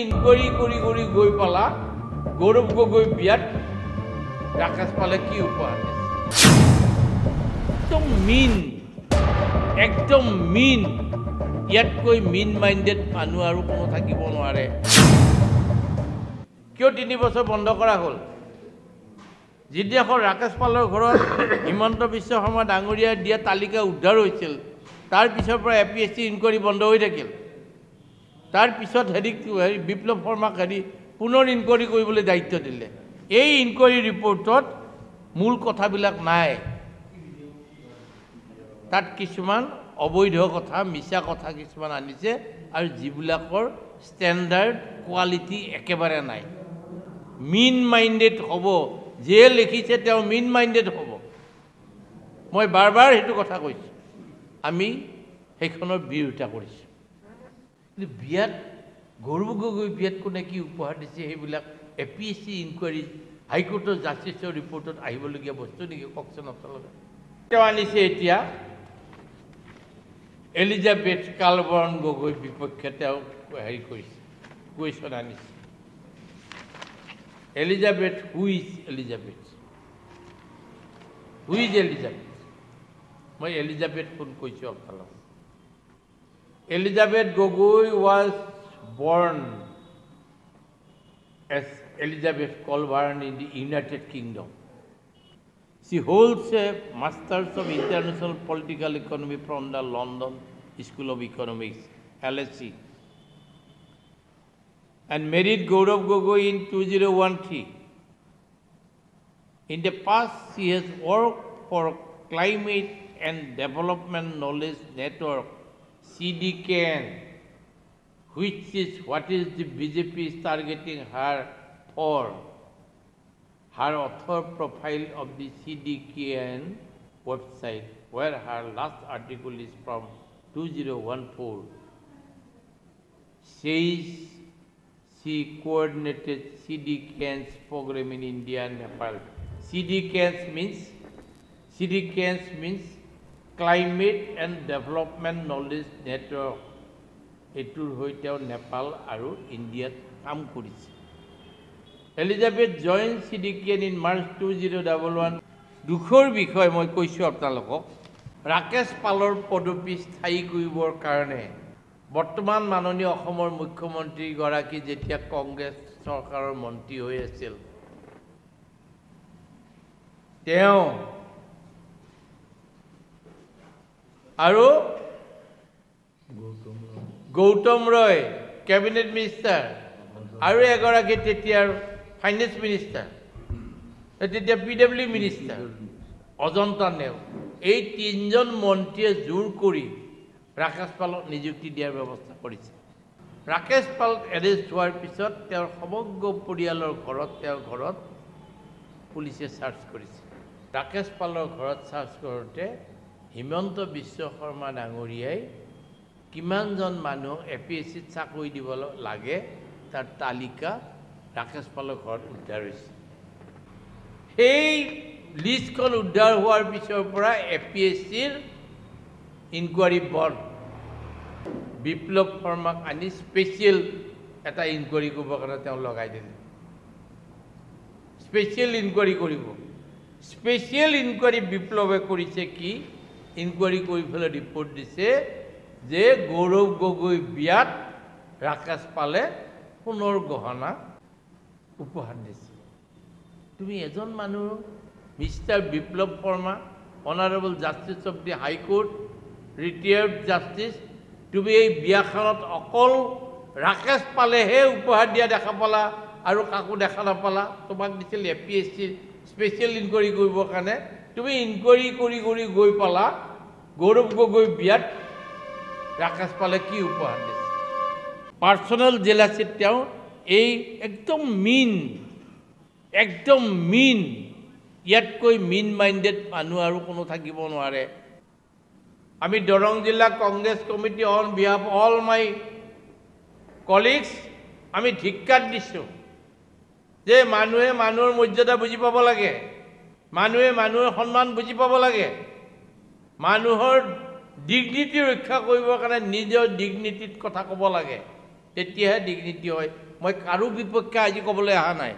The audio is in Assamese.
ইনকোয়াৰি কৰি গৈ পালা গৌৰৱ গগৈ বিয়াত ৰাকেশ পালে কি উপহাৰ একদম মিন ইয়াতকৈ মিন মাইণ্ডেড মানুহ আৰু কোনো থাকিব নোৱাৰে কিয় 3 বছৰ বন্ধ কৰা হ'ল যিদিনাখন ৰাকেশ পালৰ ঘৰত হিমন্ত বিশ্ব শৰ্মা ডাঙৰীয়া দিয়া তালিকা উদ্ধাৰ হৈছিল তাৰ পিছৰ পৰা এপিএছচি ইনকোয়াৰি বন্ধ হৈ থাকিল তাৰ পিছত বিপ্লৱ শৰ্মাক পুনৰ ইনকোয়াৰি কৰিবলৈ দায়িত্ব দিলে এই ইনকোয়াৰি ৰিপৰ্টত মূল কথাবিলাক নাই তাত কিছুমান অবৈধ কথা মিছা কথা কিছুমান আনিছে আৰু যিবিলাকৰ ষ্টেণ্ডাৰ্ড কোৱালিটি একেবাৰে নাই মিন মাইণ্ডেড হ'ব যে লিখিছে তেওঁ মিন মাইণ্ডেড হ'ব মই বাৰবাৰ হেতু কথা কৈছো আমি সেইখনৰ বিৰোধিতা কৰিছো কিন্তু বিয়াত গৌৰৱ গগৈ বিয়াত কোনে কি উপহাৰ দিছে সেইবিলাক এপিএছচি ইনকোয়াৰি হাইকোৰ্টৰ জাষ্টিছৰ ৰিপৰ্টত আহিবলগীয়া বস্তু নেকি কওকচোন আপোনালোকে তেওঁ আনিছে এতিয়া এলিজাবেথ কালবৰ্ণ গগৈ বিপক্ষে তেওঁ কৰিছে কুৱেশ্যন আনিছে এলিজাবেথ হু ইজ এলিজাবেথ মই এলিজাবেথ কোন কৈছোঁ আপোনালোকক Elizabeth Gogoi was born as Elizabeth Colburn in the United Kingdom. She holds a Masters of International Political Economy from the London School of Economics, LSE, and married Gaurav Gogoi in 2013. In the past, she has worked for Climate and Development Knowledge Network, CDKN, which is what is the BJP is targeting her for. Her author profile of the CDKN website, where her last article is from 2014, says she coordinated CDKN's program in India and Nepal. CDKN's means Climate and Development Knowledge Network. এটোৰ হৈতে Nepal আৰু ইণ্ডিয়াত কাম কৰিছে Elizabeth join CDKN in March 2011 দুখৰ বিষয় মই কৈছোঁ আপোনালোকক ৰাকেশ পালৰ পদবী স্থায়ী কৰিবৰ কাৰণে বৰ্তমান মাননীয় অসমৰ মুখ্যমন্ত্ৰী গৰাকী যেতিয়া কংগ্ৰেছ চৰকাৰৰ মন্ত্ৰী হৈ আছিল তেওঁ আৰু গৌতম ৰয় ক্যাবিনেট মিনিষ্টাৰ আৰু এগৰাকী তেতিয়াৰ ফাইনেন্স মিনিষ্টাৰ তেতিয়া পিডব্লিউ মিনিষ্টাৰ অজন্তা নেও এই তিনজন মন্ত্ৰীয়ে জোৰ কৰি ৰাকেশ পালক নিযুক্তি দিয়াৰ ব্যৱস্থা কৰিছে ৰাকেশ পাল এৰেষ্ট হোৱাৰ পিছত তেওঁৰ সমগ্ৰ পৰিয়ালৰ ঘৰত পুলিচে চাৰ্চ কৰিছে ৰাকেশ পালৰ ঘৰত চাৰ্চ কৰোঁতে হিমন্ত বিশ্ব শৰ্মা ডাঙৰীয়াই কিমানজন মানুহ এপিএছচিত চাকৰি দিব লাগে তাৰ তালিকা ৰাকেশ পালৰ ঘৰত উদ্ধাৰ হৈছে সেই লিষ্টখন উদ্ধাৰ হোৱাৰ পিছৰ পৰা এপিএছচিৰ ইনকোয়াৰি বৰ্ড বিপ্লৱ শৰ্মাক আনি স্পেচিয়েল এটা ইনকোয়াৰি কৰিবৰ কাৰণে তেওঁ লগাই দিলে স্পেচিয়েল ইনকোয়াৰি কৰিব স্পেচিয়েল ইনকোয়াৰি বিপ্লৱে কৰিছে কি ইনকোয়াৰি কৰি ফেলে ৰিপৰ্ট দিছে যে গৌৰৱ গগৈ বিয়াত ৰাকেশ পালে সোণৰ গহনা উপহাৰ দিছে তুমি এজন মানুহ mister Biplab Sharma honourable justice of the high court retired justice তুমি এই বিয়াখনত অকল ৰাকেশ পালেহে উপহাৰ দিয়া দেখা পালা আৰু কাকো দেখা নাপালা তোমাক দিছিল এপিএছচিৰ স্পেচিয়েল ইনকোয়াৰি কৰিবৰ কাৰণে তুমি ইনকোয়াৰি কৰি গৈ পালা গৌৰৱ গগৈ বিয়াত ৰাকেশ পালে কি উপহাৰ দিছে পাৰ্সোনেল জেলাচিত তেওঁ এই একদম মিন ইয়াতকৈ মিন মাইণ্ডেড মানুহ আৰু কোনো থাকিব নোৱাৰে আমি দৰং জিলা Congress committee on behalf all my colleagues আমি ধিক্কাৰ দিছোঁ যে মানুহে মানুহৰ মৰ্যাদা বুজি পাব লাগে মানুহে মানুহৰ সন্মান বুজি পাব লাগে মানুহৰ ডিগনিটি ৰক্ষা কৰিবৰ কাৰণে নিজৰ ডিগনিটিত কথা ক'ব লাগে তেতিয়াহে ডিগনিটি হয় মই কাৰো বিপক্ষে আজি ক'বলৈ অহা নাই